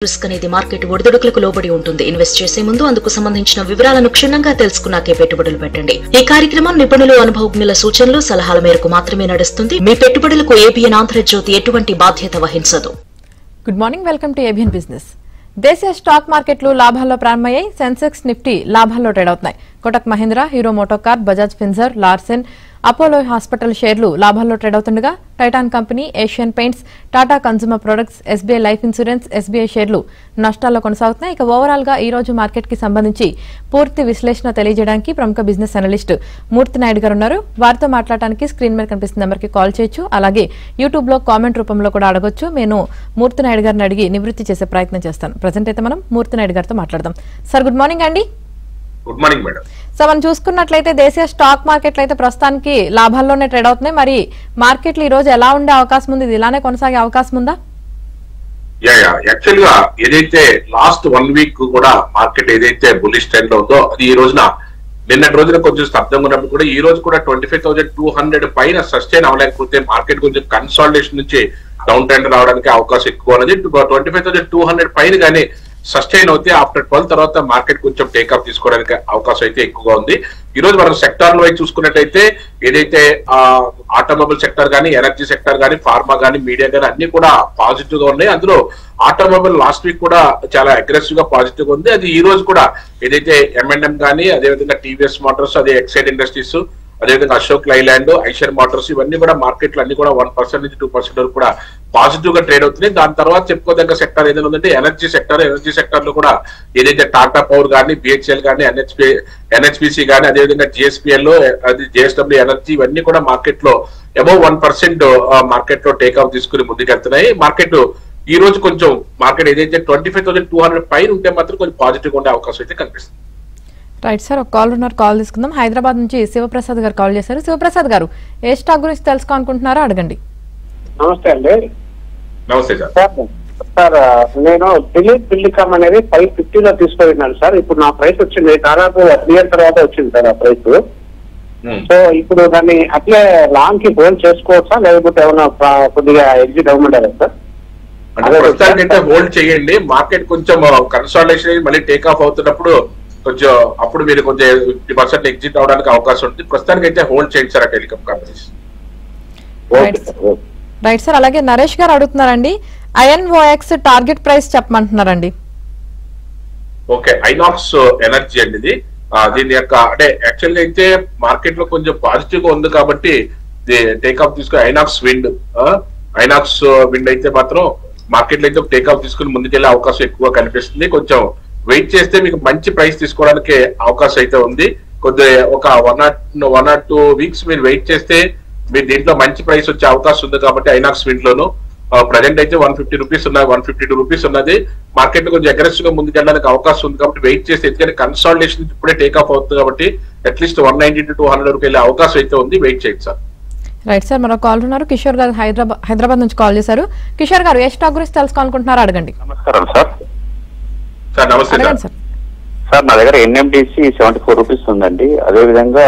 Risk అనేది market ఒడిదుడుకులకు లోబడి ఉంటుంది. ఇన్వెస్ట్ చేసే ముందు అందుకు సంబంధించిన వివరాలను క్షుణ్ణంగా తెలుసుకున్నాకే పెట్టుబడులు పెట్టండి. ఈ కార్యక్రమం నిపుణులు, అనుభవజ్ఞుల సూచనలు, సలహాల మేరకు మాత్రమే నడుస్తుంది. మీ పెట్టుబడులకు ఏబిఎన్ ఆంధ్రజ్యోతి ఎటువంటి బాధ్యత వహించదు. Good morning, welcome to ABN business. దేశీయ స్టాక్ మార్కెట్లు లాభాల్లో ప్రారంభమయ్యాయి. సెన్సెక్స్, నిఫ్టీ లాభాల్లో ట్రేడ్ అవుతున్నాయి. కోటక్ మహీంద్రా, హీరో మోటోకార్, బజాజ్ ఫిన్సర్, లార్సెన్, అపోలో హాస్పిటల్ షేర్లు లాభాల్లో ట్రేడ్ అవుతుండగా టైటాన్ కంపెనీ, ఏషియన్ పెయింట్స్, టాటా కన్స్యూమర్ ప్రొడక్ట్స్, ఎస్బీఐ లైఫ్ ఇన్సూరెన్స్, ఎస్బీఐ షేర్లు నష్టాల్లో కొనసాగుతున్నాయి. ఇక ఓవరాల్ గా ఈ రోజు మార్కెట్ కి సంబంధించి పూర్తి విశ్లేషణ తెలియజేయడానికి ప్రముఖ బిజినెస్ అనలిస్ట్ మూర్తి నాయుడు గారు ఉన్నారు. వారితో మాట్లాడడానికి స్క్రీన్ మీద కనిపిస్తున్న నెంబర్ కి కాల్ చేయొచ్చు. అలాగే యూట్యూబ్ లో కామెంట్ రూపంలో కూడా అడగొచ్చు. నేను మూర్తి నాయుడు గారిని అడిగి నివృత్తి చేసే ప్రయత్నం చేస్తాను. ప్రజెంట్ అయితే మనం మూర్తి నాయుడు గారితో మాట్లాడదాం. సార్, గుడ్ మార్నింగ్ అండి. Good morning madam. సో మనం చూసుకున్నట్లయితే దేశీయ స్టాక్ మార్కెట్లు అయితే ప్రస్తుతానికి లాభాల్లోనే ట్రేడ్ అవుతున్నాయి. మరి మార్కెట్లు ఈ రోజు ఎలా ఉండే అవకాశం ఉంది? ఇది ఇలానే కొనసాగే అవకాశం ఉందా? యాక్చువల్ గా ఏదైతే లాస్ట్ 1 వీక్ కూడా మార్కెట్ ఏదైతే బుల్లిష్ ట్రెండ్ ఉందో అది ఈ రోజున నిన్నటి రోజున కొంచెం స్తబ్దంగా ఉన్నప్పుడు కూడా ఈ రోజు కూడా 25,200 పైన సస్టైన్ అవ్వలేకపోతే మార్కెట్ కొంచెం కన్సాలిడేషన్ నుంచి డౌన్ ట్రెండ్ రావడానికి అవకాశం ఎక్కువ ఉన్నది. 25,200 పైన కానీ సస్టైన్ అవుతే ఆఫ్టర్ 12 తర్వాత మార్కెట్ కొంచెం టేకప్ తీసుకోవడానికి అవకాశం అయితే ఎక్కువగా ఉంది. ఈ రోజు మనం సెక్టార్ వైపు చూసుకున్నట్టయితే ఏదైతే ఆటోమొబైల్ సెక్టర్ కానీ, ఎనర్జీ సెక్టర్ కానీ, ఫార్మా కానీ, మీడియా కానీ అన్ని కూడా పాజిటివ్ గా ఉన్నాయి. అందులో ఆటోమొబైల్ లాస్ట్ వీక్ కూడా చాలా అగ్రెసివ్ గా పాజిటివ్ గా ఉంది. అది ఈ రోజు కూడా ఏదైతే M&M కానీ, అదేవిధంగా టీవీఎస్ మోటార్స్, అదే ఎక్సైడ్ ఇండస్ట్రీస్, అదేవిధంగా అశోక్ లైలాండ్, ఐషర్ మోటార్స్ ఇవన్నీ కూడా మార్కెట్లు అన్ని కూడా 1% నుంచి 2% వరకు కూడా పాజిటివ్ గా ట్రేడ్ అవుతున్నాయి. దాని తర్వాత చెప్పుకోదగ్గ సెక్టర్ ఏదైనా ఉందంటే ఎనర్జీ సెక్టర్ లో కూడా ఏదైతే టాటా పవర్ కానీ, బిహెచ్ఎల్ కానీ, ఎన్హెచ్పిసి కానీ, అదేవిధంగా జిఎస్పిఎల్, అది జేఎస్డబ్ల్యూ ఎనర్జీ ఇవన్నీ కూడా మార్కెట్ లో అబౌవ్ 1% మార్కెట్ లో టేక్అవుట్ తీసుకుని ముందుకెళ్తున్నాయి. మార్కెట్ ఈ రోజు కొంచెం మార్కెట్ ఏదైతే 25,200 పైన ఉంటే మాత్రం కొంచెం పాజిటివ్ గా ఉండే అవకాశం అయితే కనిపిస్తుంది. రైట్ సార్, ఒక కాల్ ఉన్నారు, కాల్ తీసుకుందాం. హైదరాబాద్ నుంచి శివప్రసాద్ గారు కాల్ చేశారు. శివప్రసాద్ గారు, ఏ స్టాక్ గురించి తెలుసుకోవాలనుకుంటున్నారో అడగండి. నమస్తే అండి. నమస్తే సార్. సార్, నేను దిలీప్ బిల్డికామ్ అనేది 550 లో తీసుకున్నాను సార్. ఇప్పుడు నా ప్రైస్ వచ్చింది, దాదాపు 1 ఇయర్ తర్వాత వచ్చింది సార్ ఆ ప్రైస్. సో ఇప్పుడు దాన్ని అట్లే లాంగ్ కి హోల్డ్ చేసుకోవచ్చా, లేకపోతే ఏమైనా కొద్దిగా ఎగ్జిట్ అవ్వమంటారా సార్? ప్రస్తుతానికైతే హోల్డ్ చేయండి. మార్కెట్ కొంచెం కన్సాలిడేషన్ మళ్ళీ టేక్ ఆఫ్ అవుతున్నప్పుడు కొంచెం అప్పుడు మీరు కొంచెం 50% ఎగ్జిట్ అవడానికి అవకాశం ఉంటుంది. ప్రస్తుతానికి అయితే హోల్డ్ చేయండి సార్ ఆ టెలికాం కంపెనీస్. రైట్ సార్, అలాగే నరేష్ గారు అడుగుతున్నారండి, ఐఎన్ఓఎక్స్ టార్గెట్ ప్రైస్ చెప్పమంటున్నారండి. ఓకే, ఐనాక్స్ ఎనర్జీ అండి ఇది. దీని యొక్క అంటే యాక్చువల్ గా అయితే మార్కెట్ లో కొంచెం పాజిటివ్ గా ఉంది కాబట్టి టేక్ఆఫ్ తీసుకుని ఐనాక్స్ విండ్ అయితే మాత్రం మార్కెట్ లో అయితే టేక్ఆఫ్ తీసుకుని ముందుకెళ్లే అవకాశం ఎక్కువ కనిపిస్తుంది. కొంచెం వెయిట్ చేస్తే మీకు మంచి ప్రైస్ తీసుకోవడానికి అవకాశం అయితే ఉంది. కొద్దిగా ఒక 1 or 2 వీక్స్ మీరు వెయిట్ చేస్తే మీరు దీంట్లో మంచి ప్రైస్ వచ్చే అవకాశం ఉంది. కాబట్టి ఐనాక్స్ విండ్ లోను ప్రజెంట్ అయితే 150 రూపీస్ ఉన్నది, 152 రూపీస్ ఉన్నది. మార్కెట్ లో కొంచెం అగ్రెసివ్ గా ముందుకెళ్ళడానికి అవకాశం ఉంది కాబట్టి వెయిట్ చేస్తే, ఎందుకంటే కన్సాలిడేషన్ ఇప్పుడే టేక్ఆఫ్ అవుతుంది కాబట్టి అట్లీస్ట్ 190 to 200 వరకు వెళ్ళే అవకాశం అయితే ఉంది. వెయిట్ చేయండి సార్. రైట్ సార్, మరో కాల్ ఉన్నారు, కిషోర్ గారు హైదరాబాద్ నుంచి కాల్ చేశారు. కిషోర్ గారు, ఏ స్టాక్ గురించి తెలుసుకోవాలనుకుంటున్నారో అడగండి. నమస్కారం సార్. సార్ నమస్తే సార్. సార్, నా దగ్గర ఎన్ఎండిసి 74 రూపీస్ ఉందండి. అదేవిధంగా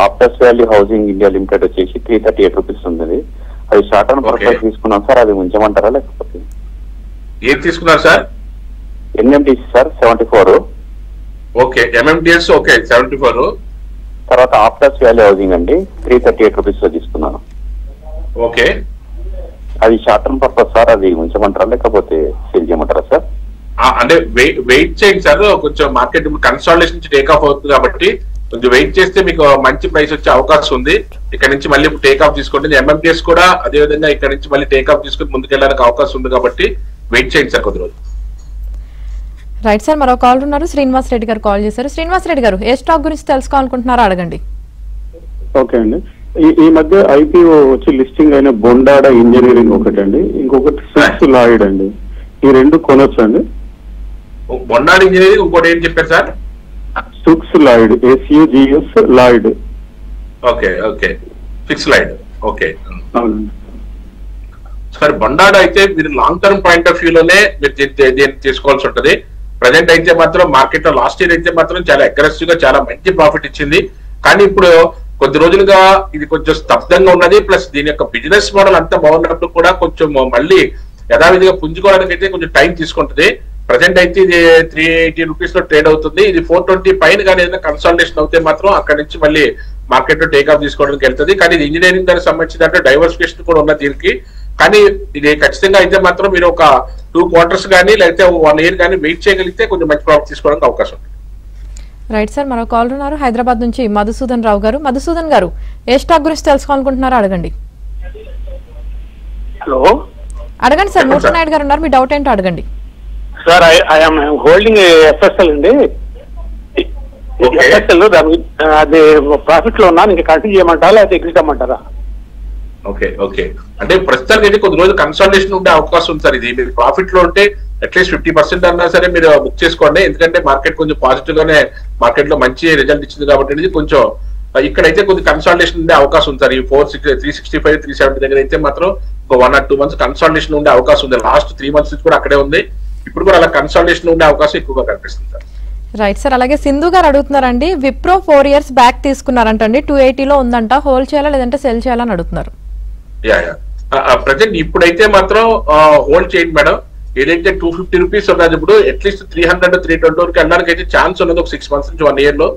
ఆప్టస్ వాల్యూ హౌసింగ్ ఇండియా లిమిటెడ్ వచ్చేసి 338 రూపీస్ ఉంది. అది షార్ట్ టర్మ్ పర్పస్ తీసుకున్నాం సార్. అది ఉంచమంటారా లేకపోతే? ఏం తీసుకున్నారు sir? NMDC sir 74. Okay, MMDS okay 74. తర్వాత ఆప్టస్ వాల్యూ హౌసింగ్ అండి 338 రూపీస్ లో తీసుకున్నాను. ఓకే, అది షార్ట్ టర్మ్ పర్పస్ సార్. అది ఉంచమంటారా లేకపోతే సేల్ చేయమంటారా సార్? అంటే వెయిట్ చేయండి సార్. కొంచెం మార్కెట్ కన్సాలిడేషన్ నుంచి టేక్ ఆఫ్ అవుతుంది కాబట్టి కొంచెం వెయిట్ చేస్తే మీకు మంచి ప్రైస్ వచ్చే అవకాశం ఉంది. ఇక్కడ నుంచి మళ్ళీ టేక్ ఆఫ్ తీసుకోండి. ఎంఎంటీఎస్ కూడా అదే విధంగా ఇక్కడ నుంచి మళ్ళీ టేక్ ఆఫ్ తీసుకుని ముందుకెళ్ళడానికి అవకాశం ఉంది కాబట్టి వెయిట్ చేయండి సార్ కొద్ది రోజు. రైట్ సార్, మరో కాల్ ఉన్నారు, శ్రీనివాస్ రెడ్డి గారు కాల్ చేశారు. శ్రీనివాస్ రెడ్డి గారు, ఏ స్టాక్ గురించి తెలుసుకోవాలనుకుంటున్నారో అడగండి. ఓకే అండి. ఈ మధ్య ఐపీఓ వచ్చి లిస్టింగ్ అయిన బొండాడ ఇంజనీరింగ్ ఒకటండి, ఇంకొకటి సిక్స్ లాయిడ్ అండి. ఈ రెండు కొనొచ్చు అండి? బొండాడ ఇంజనీరింగ్, ఇంకోటి ఏం చెప్పారు sir? Sugs Lloyd, SUGS Lloyd. Okay okay, ఫిక్స్ లాయిడ్. ఓకే అవునండి సార్. బొండాడ అయితే మీరు long term point of view లోనే మీరు దీన్ని తీసుకోవాల్సి ఉంటుంది. ప్రజెంట్ అయితే మాత్రం మార్కెట్ లో లాస్ట్ ఇయర్ అయితే మాత్రం చాలా అగ్రెసివ్ గా చాలా మంచి ప్రాఫిట్ ఇచ్చింది. కానీ ఇప్పుడు కొద్ది రోజులుగా ఇది కొంచెం స్తబ్దంగా ఉన్నది. ప్లస్ దీని యొక్క బిజినెస్ మోడల్ అంతా బాగున్నప్పుడు కూడా కొంచెం మళ్ళీ యథావిధిగా పుంజుకోవడానికి అయితే కొంచెం టైం తీసుకుంటుంది. ప్రజెంట్ అయితే ఇది 380 రూపీస్ లో ట్రేడ్ అవుతుంది. ఇది 420 పైన కానీ ఏదైనా కన్సల్టేషన్ అవుతే మాత్రం అక్కడ నుంచి మళ్ళీ మార్కెట్ లో టేక్ ఆఫ్ తీసుకోవడానికి వెళ్తుంది. కానీ ఇది ఇంజనీరింగ్ దానికి సంబంధించి దాంట్లో డైవర్సిఫికేషన్ కూడా ఉన్న దీనికి. కానీ ఇది ఖచ్చితంగా అయితే మాత్రం మీరు ఒక 2 quarters కానీ లేకపోతే 1 year కానీ వెయిట్ చేయగలిగితే కొంచెం మంచి ప్రాఫిట్ తీసుకోవడానికి అవకాశం ఉంది. రైట్ సార్, మరో కాల్ ఉన్నారు హైదరాబాద్ నుంచి మధుసూదన్ రావు గారు. మధుసూదన్ గారు, ఏ స్టాక్ గురించి తెలుసుకోవాలనుకుంటున్నారో అడగండి. హలో, అడగండి సార్. మూర్తి నాయుడు గారు ఉన్నారు, మీ డౌట్ ఏంటో అడగండి. సార్ ఐఎమ్ హోల్డింగ్ ఎఫ్ఎస్ఎల్ అండి. ఎఫ్ఎస్ఎల్ అది ప్రాఫిట్ లో ఉన్నా ఇంకా కంటిన్యూ చేయమంటారా లేకపోతే ఎగ్జిట్ అమ్మంటారా? ఓకే ఓకే, అంటే ప్రస్తుతానికి అయితే కొద్ది రోజులు కన్సల్టేషన్ ఉండే అవకాశం ఉంది సార్. ఇది మీరు ప్రాఫిట్ లో ఉంటే అట్లీస్ట్ 50% అన్నా సరే మీరు బుక్ చేసుకోండి. ఎందుకంటే మార్కెట్ కొంచెం పాజిటివ్ గానే మార్కెట్ లో మంచి రిజల్ట్ ఇచ్చింది కాబట్టి ఇది కొంచెం ఇక్కడైతే కొద్ది కన్సల్టేషన్ ఉండే అవకాశం ఉంది సార్. ఈ 365, 370 దగ్గర అయితే మాత్రం ఒక 1 or 2 months కన్సల్టేషన్ ఉండే అవకాశం ఉంది. లాస్ట్ 3 months నుంచి కూడా అక్కడే ఉంది. ఇప్పుడు కూడా అలా కన్సల్టేషన్ ఉండే అవకాశం ఎక్కువగా కనిపిస్తుంది సార్. రైట్ సార్, అలాగే సింధు గారు అడుగుతున్నారండి, విప్రో 4 years బ్యాక్ తీసుకున్నారంటండి, 280 లో ఉందంట, హోల్డ్ చేయాలా లేదంటే సెల్ చేయాలని అడుగుతున్నారు. ప్రజెంట్ ఇప్పుడైతే మాత్రం హోల్డ్ చేయండి మేడం. ఏదైతే 250 రూపీస్ ఉన్నది ఇప్పుడు అట్లీస్ట్ 300, 320 వరకు వెళ్ళడానికి అయితే ఛాన్స్ ఉన్నది. ఒక 6 months నుంచి 1 year లో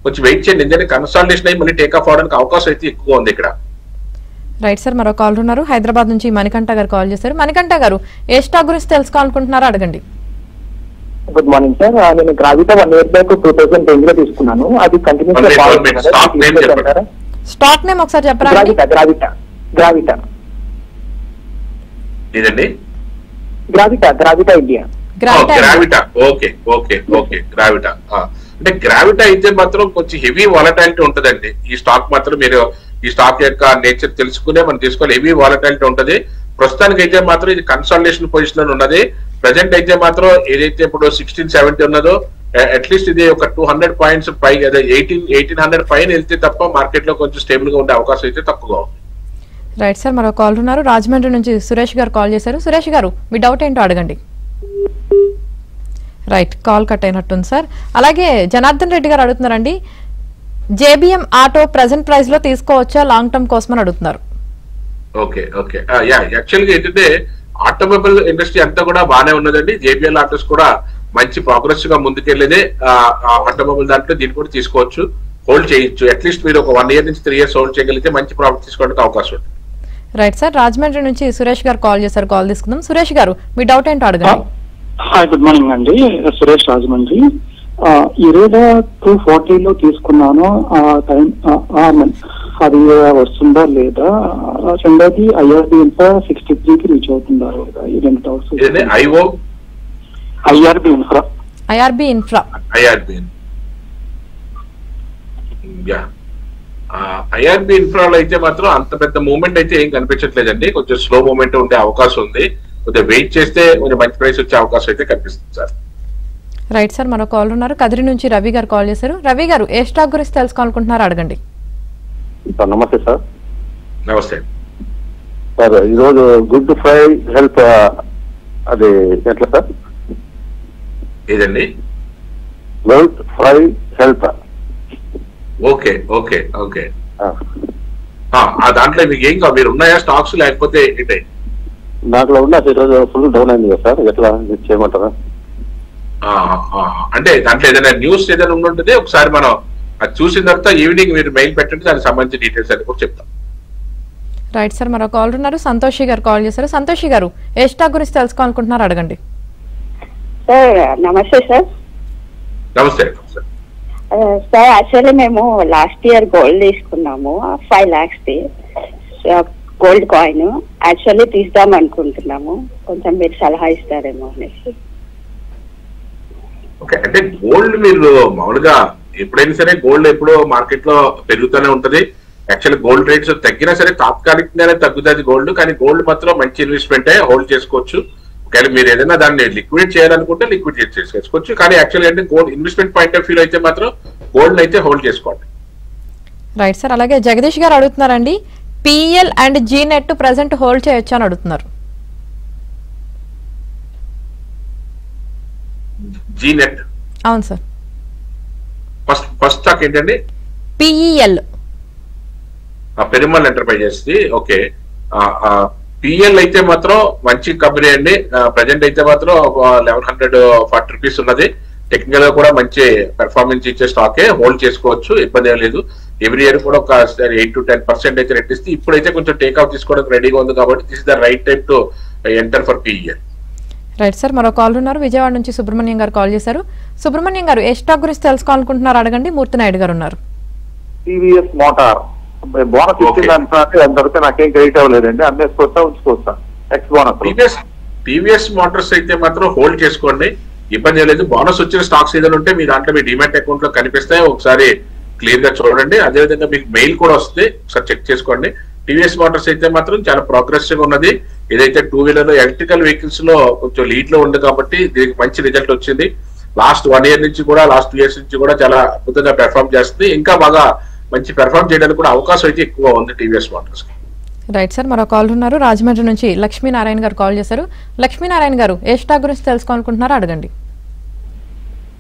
కొంచెం వెయిట్ చేయండి. ఎందుకంటే కన్సల్టేషన్ అయ్యి మళ్ళీ టేక్ ఆఫ్ అవడానికి అవకాశం అయితే ఎక్కువ ఉంది ఇక్కడ. రైట్ సార్, మరో కాల్ ఉన్నారు హైదరాబాద్ నుంచి మణికంఠ గారు కాల్ చేశారు. మణికంఠ గారు, ఏ స్టాక్ గురించి తెలుసుకోవాలనుకుంటున్నారో అడగండి. గుడ్ మార్నింగ్ సార్, నేను గ్రావిటా 1 year బ్యాక్ 2010 లో తీసుకున్నాను. అది కంటిన్యూస్ స్టాక్ నేమ్ ఒకసారి చెప్పరా? Gravita India. Gravita, okay okay okay, Gravita. అంటే గ్రావిటా అయితే మాత్రం కొంచెం హెవీ వాలటాలిటీ ఉంటదండి. ఈ స్టాక్ మాత్రం మీరు ఈ స్టాక్ యొక్క నేచర్ తెలుసుకునే మనం తీసుకోవాలి. హెవీ వాలటాలిటీ ఉంటది. ప్రస్తుతానికి అయితే మాత్రం ఇది కన్సల్టేషన్ పొజిషన్ లో ఉన్నది. ప్రజెంట్ అయితే మాత్రం ఏదైతే ఇప్పుడు 1670 ఉన్నదో అట్లీస్ట్ ఇది ఒక 200 points పైగా 1800 పైన వెళ్తే తప్ప మార్కెట్ లో కొంచెం స్టేబుల్ గా ఉండే అవకాశం అయితే తక్కువగా ఉంది. రైట్ సార్, మరో కాల్ ఉన్నారు రాజమండ్రి నుంచి సురేష్ గారు కాల్ చేశారు. సురేష్ గారు, మీ డౌట్ ఏంటో అడగండి. రైట్, కాల్ కట్ అయినట్టుంది సార్. అలాగే జనార్దన్ రెడ్డి గారు అడుగుతున్నారండి, జేబిఎం ఆటో ప్రెసెంట్ ప్రైస్ లో తీసుకోవచ్చా లాంగ్ టర్మ్ కోసమని అడుగుతున్నారు. ఓకే ఓకే, యాక్చువల్ గా ఏంటంటే ఆటోమొబైల్ ఇండస్ట్రీ అంతా కూడా బాగానే ఉన్నదండి. జేబిఎల్ ఆటోస్ కూడా మంచి ప్రోగ్రెస్ గా ముందుకెళ్లేదే. ఆటోమొబైల్ దాంట్లో దీన్ని కూడా తీసుకోవచ్చు, హోల్డ్ చేయొచ్చు. అట్లీస్ట్ మీరు ఒక 1 year నుంచి 3 years హోల్డ్ చేయగలిగితే మంచి ప్రాఫిట్ తీసుకోవడానికి అవకాశం ఉంది. రైట్ సార్, రాజమండ్రి నుంచి సురేష్ గారు కాల్ చేశారు, కాల్ తీసుకుందాం. సురేష్ గారు, మీ డౌట్ ఏంటో అడగండి. హాయ్, గుడ్ మార్నింగ్ అండి. సురేష్, రాజమండ్రి. ఇరేదా 240 లో తీసుకున్నాను. అది వస్తుందా లేదా? రెండోది ఐఆర్బి ఇన్ఫ్రా 63కి రీచ్ అవుతుందా లేదా? ఈ 2 డౌట్స్. ఐఆర్బి ఇన్ఫ్రా ఐఆర్బి ఇన్ఫ్రాలో అయితే మాత్రం అంత పెద్ద మూవ్మెంట్ అయితే ఏం కనిపించట్లేదండి. కొంచెం స్లో మూవ్మెంట్ ఉండే అవకాశం ఉంది. కొంచెం వెయిట్ చేస్తే కొంచెం మంచి ప్రైస్ వచ్చే అవకాశం అయితే కనిపిస్తుంది సార్. రైట్ సార్, మరో కాల్ ఉన్నారు కదిరి నుంచి రవి గారు కాల్ చేశారు. రవి గారు, ఏ స్టాక్ గురించి తెలుసుకోవాలనుకుంటున్నారో అడగండి. నమస్తే సార్. నమస్తే సార్, ఈరోజు గుడ్ ఫ్రై హెల్ప్ అది ఎట్లా సార్? ఏదండి? Good fry help. Okay okay okay, దాంట్లో మీకు ఏం కాదు, మీరు ఉన్నాయా స్టాక్స్ లేకపోతే ఏంటి? దాంట్లో ఉన్న ఈరోజు ఫుల్ డౌన్ అయింది కదా సార్, ఎట్లా చేయమంటారా? అంటే దాంట్లో ఏదైనా న్యూస్ ఏదైనా ఉండుంటుంది, ఒకసారి మనం అది చూసిన తర్వాత ఈవినింగ్ మీరు మెయిల్ పెట్టండి, దానికి సంబంధించిన డీటెయిల్స్ అని కూడా చెప్తాం. రైట్ సార్, మరో కాల్ ఉన్నారు సంతోషి గారు కాల్ చేశారు. సంతోషి గారు, ఏ స్టాక్ గురించి తెలుసుకోవాలనుకుంటున్నారు అడగండి. నమస్తే సార్. నమస్తే సార్, యాక్చువల్లీ మేము లాస్ట్ ఇయర్ గోల్డ్ తీసుకున్నాము 5 lakhs గోల్డ్ కాయిన్. యాక్చువల్లీ తీద్దాం అనుకుంటున్నాము, కొంచెం మీరు సలహా ఇస్తారేమో అనేసి. ఓకే, అంటే గోల్డ్ మీరు మామూలుగా ఎప్పుడైనా సరే గోల్డ్ ఎప్పుడో మార్కెట్ లో పెరుగుతూనే ఉంటది. యాక్చువల్లీ గోల్డ్ రేట్స్ తగ్గినా సరే తాత్కాలికంగానే తగ్గుతుంది గోల్డ్, కానీ గోల్డ్ మాత్రం మంచి ఇన్వెస్ట్మెంటే, హోల్డ్ చేసుకోవచ్చు. ఒకవేళ మీరు ఏదైనా దాన్ని లిక్విడ్ చేయాలనుకుంటే లిక్విడ్ చేసుకోవచ్చు. కానీ యాక్చువల్లీ అంటే gold investment point of view అయితే మాత్రం గోల్డ్ అయితే హోల్డ్ చేసుకోండి. రైట్ సార్, అలాగే జగదీష్ గారు అడుగుతున్నారండి, PL and G net present hold చేయొచ్చు అని అడుగుతున్నారు. జీ నెట్, అవును సార్. ఫస్ట్ స్టాక్ ఏంటండి? పిఈఎల్, పెరుమల్ ఎంటర్ప్రైజెస్ ది. ఓకే, పిఎల్ అయితే మాత్రం మంచి కంపెనీ అండి. ప్రజెంట్ అయితే మాత్రం 1140 రూపీస్ ఉన్నది. టెక్నికల్ గా కూడా మంచి పెర్ఫార్మెన్స్ ఇచ్చే స్టాకే, హోల్డ్ చేసుకోవచ్చు, ఇబ్బంది ఏం లేదు. ఎవ్రీ ఇయర్ కూడా ఒక 8 to 10% అయితే రేట్ ఇస్తే ఇప్పుడైతే కొంచెం టేక్ ఆఫ్ తీసుకోవడానికి రెడీగా ఉంది కాబట్టి this is the right time to enter for PL. Right sir, మరో కాల్ ఉన్నారు. విజయవాడ నుంచి సుబ్రహ్మణ్యం గారు కాల్ చేశారు. సుబ్రహ్మణ్యం గారు ఏ స్టాక్ గురించి తెలుసుకోవాలనుకుంటున్నారు అడగండి. మూర్తి నాయుడు గారు ఉన్నారు. టీవీఎస్ మోటార్ బోనస్ ఇచ్చింది అంటే అంతవరకు నాకేం క్రెడిట్ అవ్వలేదండి. అమ్మేసుకోవచ్చా ఉంచుకోవచ్చా? ఎక్స్ బోనస్ టీవీఎస్ మోటార్స్ అయితే మాత్రం హోల్డ్ చేసుకోండి, ఇబ్బంది లేదు. బోనస్ వచ్చిన స్టాక్స్ ఏదైనా ఉంటే మీ దాంట్లో మీ డిమాట్ అకౌంట్ లో కనిపిస్తాయి, ఒకసారి క్లియర్ గా చూడండి. అదేవిధంగా మీకు మెయిల్ కూడా వస్తే ఒకసారి చెక్ చేసుకోండి. టీవీఎస్ మోటార్స్ అయితే మాత్రం చాలా ప్రోగ్రెసివ్ ఉన్నది. ఏదైతే 2-వీలర్ ఎలక్ట్రికల్ వెహికల్స్ లో కొంచెం లీడ్ లో ఉంది కాబట్టి దీనికి మంచి రిజల్ట్ వచ్చింది. లాస్ట్ 1 year నుంచి కూడా, లాస్ట్ 2 years నుంచి కూడా చాలా అద్భుతంగా పెర్ఫార్మ్ చేస్తుంది. ఇంకా బాగా మంచి పెర్ఫార్మ్ చేయడానికి కూడా అవకాశం అయితే ఎక్కువ ఉంది టీవీఎస్ మోటార్స్ కి. రైట్ సార్, మరో కాల్ ఉన్నారు. రాజమండ్రి నుంచి లక్ష్మీనారాయణ గారు కాల్ చేశారు. లక్ష్మీనారాయణ గారు ఏ స్టాక్ గురించి తెలుసుకోవాలనుకుంటున్నారో అడగండి.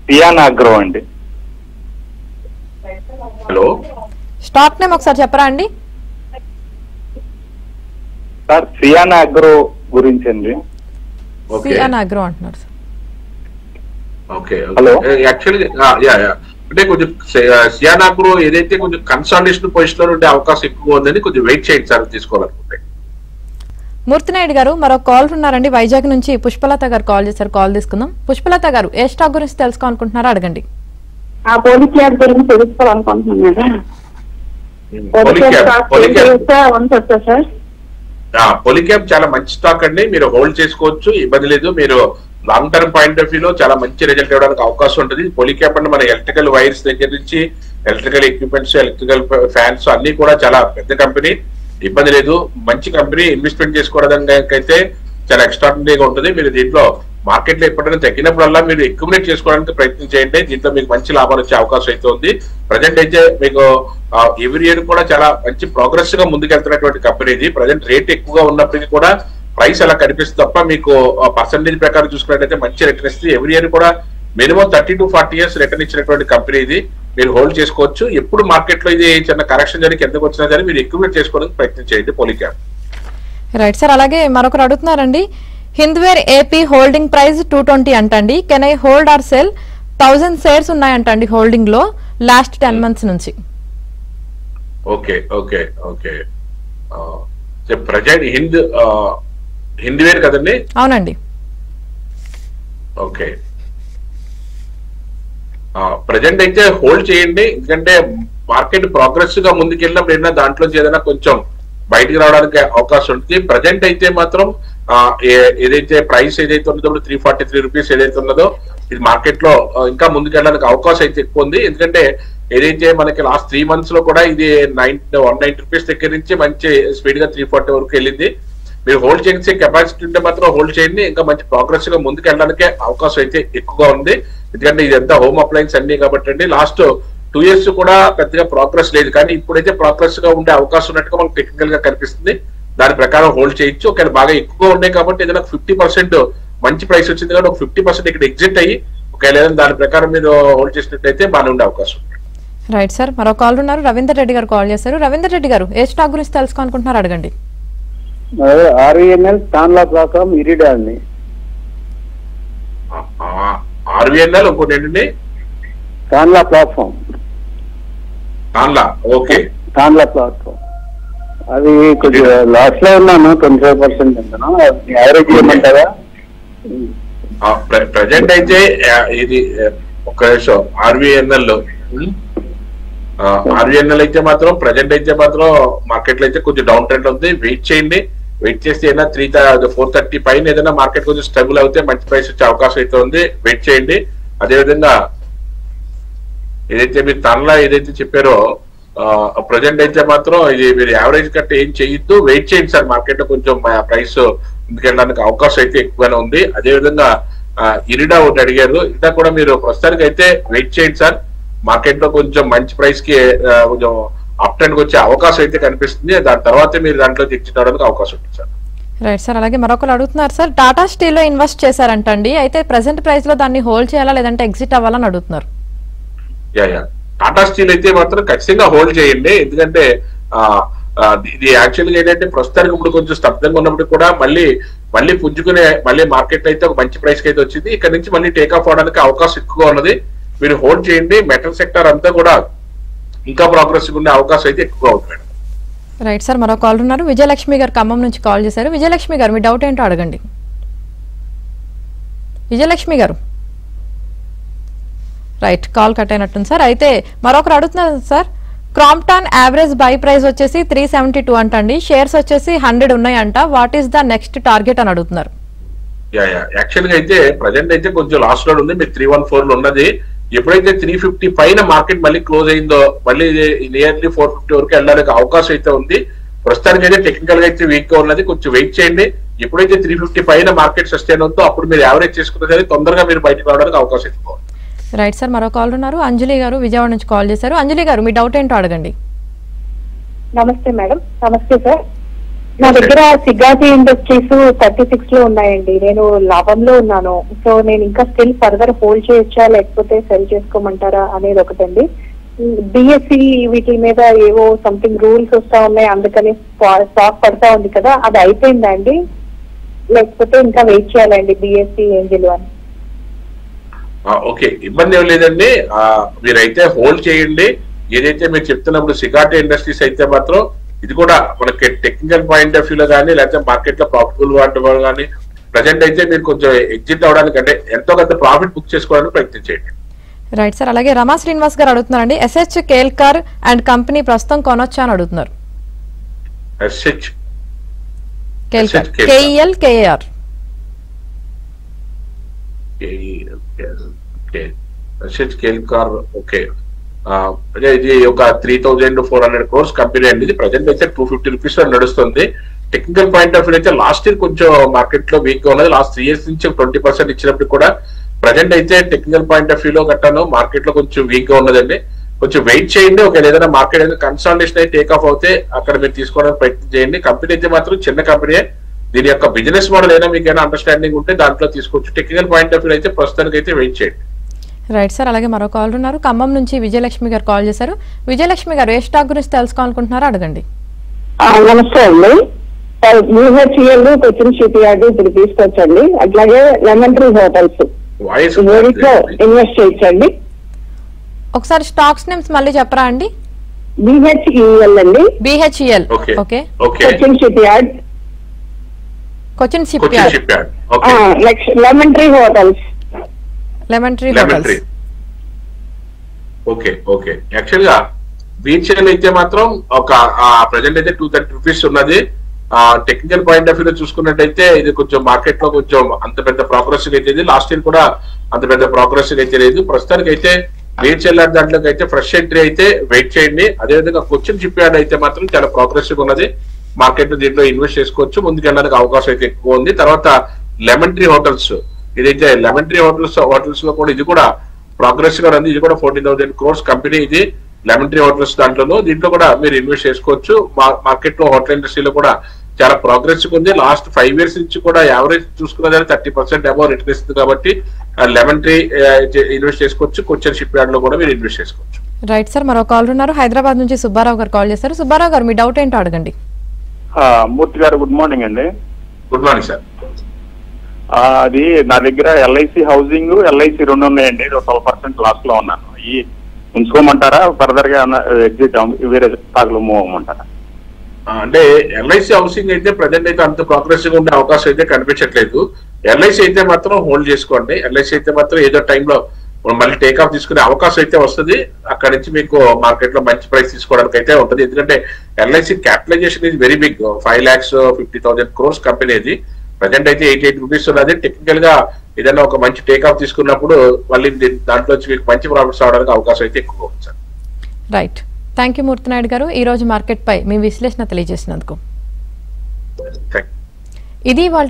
పియాన్ అగ్రో అండి. హలో, స్టాక్ నేమ్ ఒకసారి చెప్పరా అండి? సార్ సియాన్ అగ్రో గురించి అండి. సియాన్ అగ్రో అంటున్నారు సార్. Okay, hello. యాక్చువల్లీ అంటే కొంచెం సియాన్ అగ్రో ఏదైతే కొంచెం కన్సాలిడేషన్ పొజిషన్ లో ఉండే అవకాశం ఎక్కువ ఉందని కొంచెం వెయిట్ చేయండి సార్ తీసుకోవాలనుకుంటే. మూర్తినాయుడు గారు మరో కాల్ ఉన్నారండి. వైజాగ్ నుంచి పుష్పలత గారు కాల్ చేశారు. కాల్ తీసుకుందాం. పుష్పలత గారు ఏ స్టాక్ గురించి తెలుసుకోవాలనుకుంటున్నారో అడగండి. పోలీక్యాబ్ గురించి తెలుసుకోవాలనుకుంటున్నాను. పోలీక్యాబ్ చాలా మంచి స్టాక్ అండి, మీరు హోల్డ్ చేసుకోవచ్చు, ఇబ్బంది లేదు. మీరు లాంగ్ టర్మ్ పాయింట్ ఆఫ్ వ్యూలో చాలా మంచి రిజల్ట్ ఇవ్వడానికి అవకాశం ఉంటుంది. పోలీక్యాబ్ అంటే మన ఎలక్ట్రికల్ వైర్స్ దగ్గర నుంచి ఎలక్ట్రికల్ ఎక్విప్మెంట్స్, ఎలక్ట్రికల్ ఫ్యాన్స్ అన్ని కూడా చాలా పెద్ద కంపెనీ, ఇబ్బంది లేదు. మంచి కంపెనీ, ఇన్వెస్ట్మెంట్ చేసుకోవడానికి అయితే చాలా ఎక్స్ట్రాడినరీగా ఉంటుంది. మీరు దీంట్లో మార్కెట్ లో ఎప్పుడైనా తగ్గినప్పుడల్లా మీరు అక్యుములేట్ చేసుకోవడానికి ప్రయత్నం చేయండి. దీంట్లో మీకు మంచి లాభాలు వచ్చే అవకాశం అయితే ఉంది. ప్రజెంట్ అయితే మీకు ఎవ్రీ ఇయర్ కూడా చాలా మంచి ప్రోగ్రెస్ గా ముందుకెళ్తున్నటువంటి కంపెనీ ఇది. ప్రజెంట్ రేట్ ఎక్కువగా ఉన్నప్పటికీ కూడా ప్రైస్ అలా కనిపిస్తుంది తప్ప మీకు పర్సంటేజ్ ప్రకారం చూసుకున్నట్లయితే మంచి రిటర్న్ ఇస్తుంది. ఎవ్రీ ఇయర్ కూడా మినిమం 30 to 40 years రిటర్న్ ఇచ్చినటువంటి కంపెనీ ఇది. మీరు హోల్డ్ చేసుకోవచ్చు. ఎప్పుడు మార్కెట్ లో ఇది చిన్న కరెక్షన్ జరిగి ఎందుకు వచ్చినా సరే మీరు అక్యుములేట్ చేసుకోవడానికి ప్రయత్నం చేయండి పోలీక్యాబ్. రైట్ సార్, అలాగే మరొకరు అడుగుతున్నారండి. హింద్వేర్ ఏపీ హోల్డింగ్ ప్రైస్ 220 అంటండి. Can I hold or sell? 1000 shares ఉన్నాయంటండి హోల్డింగ్ లో లాస్ట్ 10 months నుంచి. Okay okay okay, present Hindware కదండి? అవునండి. ఓకే, ప్రజెంట్ అయితే హోల్డ్ చేయండి. ఎందుకంటే మార్కెట్ ప్రోగ్రెసివ్ గా ముందుకెళ్ళినప్పుడు ఏదైనా దాంట్లో ఏదైనా కొంచెం బయటికి రావడానికి అవకాశం ఉంటుంది. ప్రజెంట్ అయితే మాత్రం ఏదైతే ప్రైస్ ఏదైతే ఉన్నదో 343 రూపీస్ ఏదైతే ఉన్నదో ఇది మార్కెట్ లో ఇంకా ముందుకెళ్ళడానికి అవకాశం అయితే ఎక్కువ ఉంది. ఎందుకంటే ఏదైతే మనకి లాస్ట్ 3 months లో కూడా ఇది 190 రూపీస్ దగ్గర నుంచి మంచి స్పీడ్ గా 340 వరకు వెళ్ళింది. మీరు హోల్డ్ చేసే కెపాసిటీ ఉంటే మాత్రం హోల్డ్ చేయండి. ఇంకా మంచి ప్రోగ్రెస్ గా ముందుకు వెళ్ళడానికి అవకాశం అయితే ఎక్కువగా ఉంది. ఎందుకంటే ఇదంతా హోమ్ అప్లయన్స్ అన్ని కాబట్టి అండి. లాస్ట్ 2 years కూడా పెద్దగా ప్రోగ్రెస్ లేదు, కానీ ఇప్పుడైతే ప్రోగ్రెస్ గా ఉండే అవకాశం ఉన్నట్టుగా మనకు టెక్నికల్ గా కనిపిస్తుంది. దాని ప్రకారం హోల్డ్ చేయొచ్చు. ఒకవేళ బాగా ఎక్కువ ఉన్నాయి కాబట్టి ఏదైనా 50% మంచి ప్రైస్ వచ్చింది కాబట్టి ఒక 50% ఇక్కడ ఎగ్జిట్ అయ్యి ఒకవేళ దాని ప్రకారం మీరు హోల్డ్ చేసినట్టయితే బాగా ఉండే అవకాశం ఉంది. రైట్ సార్, మరో కాల్ ఉన్నారు. రవీందర్ రెడ్డి గారు కాల్ చేశారు. రవీందర్ రెడ్డి గారు ఏ స్టాక్ గురించి తెలుసుకోవాలనుకుంటున్నారు అడగండి. ఆర్వీఎన్ఎల్ తాన్లా ప్లాట్ఫామ్ ఇరిడా అండి. ఆర్వీఎన్ఎల్ ఇంకోటి ఏంటండి? Tanla platform. Tanla, okay. Tanla platform అది కొంచెం లాస్ లో ఉన్నాను, 25% ఉంటాను. యావరేజ్ ఏమంటారా? ప్రజెంట్ అయితే ఇది ఒక నిమిషం. ఆర్వీఎన్ఎల్ అయితే మాత్రం ప్రజెంట్ అయితే మాత్రం మార్కెట్ లో అయితే కొంచెం డౌన్ ట్రెండ్ ఉంది. వెయిట్ చేయండి. వెయిట్ చేస్తే ఏదైనా 430 పైన ఏదైనా మార్కెట్ కొంచెం స్టేబుల్ అవుతే మంచి ప్రైస్ వచ్చే అవకాశం అయితే ఉంది. వెయిట్ చేయండి. అదేవిధంగా ఏదైతే మీరు తనలా ఏదైతే చెప్పారో ప్రజెంట్ అయితే మాత్రం ఇది మీరు యావరేజ్ కట్ట ఏం చేయొద్దు. వెయిట్ చేయండి సార్. మార్కెట్ లో కొంచెం ప్రైస్ ముందుకెళ్ళడానికి అవకాశం అయితే ఎక్కువగానే ఉంది. అదేవిధంగా ఇరిడా ఒకటి అడిగారు. ఇరిడా కూడా మీరు ప్రస్తుతానికి అయితే వెయిట్ చేయండి సార్. మార్కెట్ లో కొంచెం మంచి ప్రైస్ కి కొంచెం అప్ ట్రెండ్ వచ్చే అవకాశం అయితే కనిపిస్తుంది. దాని తర్వాత మీరు దాంట్లో ఎగ్జిట్ అవడానికి అవకాశం ఉంటుంది సార్. రైట్ సార్, అలాగే మరొకరు అడుగుతున్నారు సార్. టాటా స్టీల్ లో ఇన్వెస్ట్ చేశారంటండి. అయితే ప్రెసెంట్ ప్రైస్ లో దాన్ని హోల్డ్ చేయాలా లేదంటే ఎగ్జిట్ అవ్వాలని అడుగుతున్నారు. టాటా స్టీల్ అయితే మాత్రం ఖచ్చితంగా హోల్డ్ చేయండి. ఎందుకంటే ఇది యాక్చువల్ గా ఏంటంటే ప్రస్తుతానికి ఇప్పుడు కొంచెం స్తబ్దంగా ఉన్నప్పుడు కూడా మళ్ళీ పుంజుకునే మళ్ళీ మార్కెట్ అయితే ఒక మంచి ప్రైస్ కి అయితే వచ్చింది. ఇక్కడ నుంచి మళ్ళీ టేక్ ఆఫ్ అవడానికి అవకాశం ఎక్కువగా ఉన్నది. మీరు హోల్డ్ చేయండి. మెటల్ సెక్టర్ అంతా కూడా ఇంకా ప్రోగ్రెసివ్ ఉండే అవకాశం అయితే ఎక్కువగా ఉంది మేడం. రైట్ సార్, మరో కాల్ ఉన్నారు. విజయలక్ష్మి గారు ఖమ్మం నుంచి కాల్ చేశారు. విజయలక్ష్మి గారు మీ డౌట్ ఏంటో అడగండి. విజయలక్ష్మి గారు రైట్, కాల్ కట్ అయినట్టుంది సార్. అయితే మరొకరు అడుగుతున్నారు sir, Crompton average by price వచ్చేసి 372 అంటండి, షేర్స్ వచ్చేసి 100 ఉన్నాయంట, what is the next target అని అడుగుతున్నారు. యాక్చువల్ గా అయితే ప్రజెంట్ అయితే కొంచెం లాస్ట్ లో ఉంది. మీరు 314 లో ఉన్నది. ఎప్పుడైతే 350 పైన మార్కెట్ మళ్ళీ క్లోజ్ అయిందో మళ్ళీ నియర్లీ 450 వరకు వెళ్ళడానికి అవకాశం అయితే ఉంది. ప్రస్తుతానికి అయితే టెక్నికల్ గా అయితే వీక్ గా ఉన్నది. కొంచెం వెయిట్ చేయండి. ఎప్పుడైతే 350 పైన మార్కెట్ సస్టైన్ అవుతుందో అప్పుడు మీరు యావరేజ్ చేసుకున్నా సరే తొందరగా మీరు బయటకు రావడానికి అవకాశం ఎక్కువ. రైట్ సార్, మరో కాల్ ఉన్నారు. అంజలి గారు విజయవాడ నుంచి కాల్ చేశారు. అంజలి గారు మీ డౌట్ ఏంటో అడగండి. నమస్తే మేడం. నమస్తే సార్. నా దగ్గర సిగాటి ఇండస్ట్రీస్ 36 లో ఉన్నాయండి. నేను లాభంలో ఉన్నాను. సో నేను ఇంకా స్టిల్ ఫర్దర్ హోల్డ్ చేయొచ్చా లేకపోతే సెల్ చేసుకోమంటారా అనేది ఒకటండి. బిఎస్సి వీటి మీద ఏవో సంథింగ్ రూల్స్ వస్తా ఉన్నాయి, అందుకని స్టాక్ పడతా ఉంది కదా, అది అయిపోయిందా అండి లేకపోతే ఇంకా వెయిట్ చేయాలండి బిఎస్సి ఏంజిల్ అని? ఓకే, ఇబ్బంది ఏం లేదండి. మీరైతే హోల్డ్ చేయండి. ఏదైతే మీరు చెప్తున్నప్పుడు సిగాటి ఇండస్ట్రీస్ అయితే మాత్రం ఇది కూడా మనకి టెక్నికల్ పాయింట్ ఆఫ్ వ్యూలో కానీ లేకపోతే మార్కెట్ లో ప్రాఫిటబుల్ వాడడం కానీ ప్రజెంట్ అయితే మీరు కొంచెం ఎగ్జిట్ అవడానికి అంటే ఎంతో కొంత ప్రాఫిట్ బుక్ చేసుకోవడానికి ప్రయత్నం చేయండి. రైట్ సార్, అలాగే రమా శ్రీనివాస్ గారు అడుగుతున్నారండి, ఎస్హెచ్ కేల్కర్ అండ్ కంపెనీ ప్రస్తుతం కొనొచ్చా అని అడుగుతున్నారు. SH Kelkar KL KR Kelkar okay. అదే ఇది ఒక 3,400 crores కంపెనీ అండి. ఇది ప్రజెంట్ అయితే 250 రూపీస్ నడుస్తుంది. టెక్నికల్ పాయింట్ ఆఫ్ వ్యూ అయితే లాస్ట్ ఇయర్ కొంచెం మార్కెట్ లో వీక్ గా ఉన్నది. లాస్ట్ 3 years నుంచి 20% ఇచ్చినప్పుడు కూడా ప్రజెంట్ అయితే టెక్నికల్ పాయింట్ ఆఫ్ వ్యూలో గట్టాను మార్కెట్ లో కొంచెం వీక్ గా ఉన్నదండి. కొంచెం వెయిట్ చేయండి. ఒక ఏదైనా మార్కెట్ అయితే కన్సాలిడేషన్ అయితే టేక్ ఆఫ్ అవుతే అక్కడ మీరు తీసుకోవడానికి ప్రయత్నం చేయండి. కంపెనీ అయితే మాత్రం చిన్న కంపెనీ. దీని యొక్క బిజినెస్ మోడల్ అయినా మీకు ఏమైనా అండర్స్టాండింగ్ ఉంటే దాంట్లో తీసుకోవచ్చు. టెక్నికల్ పాయింట్ ఆఫ్ వ్యూ అయితే ప్రస్తుతానికి అయితే వెయిట్ చేయండి. రైట్ సార్, అలాగే మరో కాల్ ఉన్నారు. ఖమ్మం నుంచి విజయలక్ష్మి గారు కాల్ చేశారు. విజయలక్ష్మి గారు ఏ స్టాక్ గురించి తెలుసుకోవాలనుకుంటున్నారో అడగండి. నమస్తే అండి. యూహెచ్ఎల్ కొచ్చిన్ షిప్ యార్డ్ ఇప్పుడు తీసుకొచ్చండి. అట్లాగే లెమన్ ట్రీ హోటల్స్ ఇన్వెస్ట్ చేయొచ్చండి. ఒకసారి స్టాక్స్ నేమ్స్ మళ్ళీ చెప్పరా అండి? బిహెచ్ఈఎల్ అండి. BHEL okay. Cochin ship yard. Cochin ship yard. Lemon tree hotels. Lemon tree hotels okay okay. Actual గా బిహెచ్ఎల్ అయితే మాత్రం ఒక ప్రెజెంట్ అయితే 230 రూపీస్ ఉన్నది. టెక్నికల్ పాయింట్ ఆఫ్ వ్యూ చూసుకున్నట్టయితే ఇది కొంచెం మార్కెట్ లో కొంచెం అంత పెద్ద ప్రోగ్రెస్ అయితే లాస్ట్ ఇయర్ కూడా అంత పెద్ద ప్రోగ్రెస్ అయితే లేదు. ప్రస్తుతానికి అయితే బిహెచ్ఎల్ దాంట్లోకి అయితే ఫ్రెష్ ఎంట్రీ అయితే వెయిట్ చేయండి. అదేవిధంగా కొచ్చిన్ షిప్ యార్డ్ అయితే మాత్రం చాలా ప్రోగ్రెసివ్ ఉన్నది. మార్కెట్ లో దీంట్లో ఇన్వెస్ట్ చేసుకోవచ్చు. ముందుకెళ్ళడానికి అవకాశం అయితే ఎక్కువ ఉంది. తర్వాత లెమన్ ట్రీ హోటల్స్, ఇదైతే లెమన్ ట్రీ హోటల్స్ లో కూడా ఇది కూడా ప్రోగ్రెసివ్ గా ఉంది. ఇది కూడా 14,000 crores కంపెనీ. ఇది లెమన్ ట్రీ హోటల్స్ దీంట్లో కూడా మీరు ఇన్వెస్ట్ చేసుకోవచ్చు. మార్కెట్ లో హోటల్ ఇండస్ట్రీలో కూడా చాలా ప్రోగ్రెసివ్ ఉంది. లాస్ట్ 5 years నుంచి కూడా యావరేజ్ చూసుకున్న 30% అబౌవ్ రిటర్న్ ఇస్తుంది. కాబట్టి లెమన్ ట్రీ ఇన్వెస్ట్ చేసుకోవచ్చు. కొచ్చిన్ షిప్ యార్డ్ లో కూడా మీరు ఇన్వెస్ట్ చేసుకోవచ్చు. రైట్ సార్, మరో కాల్ ఉన్నారు. హైదరాబాద్ నుంచి సుబ్బారావు గారు కాల్ చేశారు. సుబ్బారావు గారు మీ డౌట్ ఏంటో అడగండి. మూర్తి గారు గుడ్ మార్నింగ్ అండి. Good morning sir. అది నా దగ్గర ఎల్ఐసి హౌసింగ్ ఎల్ఐసి 2 ఉన్నాయండి. 12% లాస్ లో ఉన్నాను. ఈ ఉంచుకోమంటారా, ఫర్దర్ గా ఎగ్జిట్ వేరే స్టాక్ లో మూవ్ అవ్వమంటారా? అంటే ఎల్ఐసి హౌసింగ్ అయితే ప్రజెంట్ అయితే అంత ప్రోగ్రెసివ్ ఉండే అవకాశం అయితే కనిపించట్లేదు. ఎల్ఐసి అయితే మాత్రం హోల్డ్ చేసుకోండి. ఎల్ఐసి అయితే మాత్రం ఏదో టైంలో మళ్ళీ టేక్ ఆఫ్ తీసుకునే అవకాశం అయితే వస్తుంది. అక్కడ నుంచి మీకు మార్కెట్ లో మంచి ప్రైస్ తీసుకోవడానికి అయితే ఉంటుంది. ఎందుకంటే LIC capitalisation is very big. 5,50,000 crores company. ఇది ప్రజెంట్ అయితే 88 రూపీస్ ఉన్నది. టెక్నికల్ గా ఏదైనా ఒక మంచి టేక్ ఆఫ్ తీసుకున్నప్పుడు మళ్ళీ దాంట్లో మీకు మంచి ప్రాఫిట్స్ అవడానికి అవకాశం అయితే ఎక్కువ ఉంది sir. Right, thank you Murthy Naidu గారు. ఈ రోజు మార్కెట్ పై మీ విశ్లేషణ తెలియజేసినందుకు. Thank you. ఇది వాళ్ళ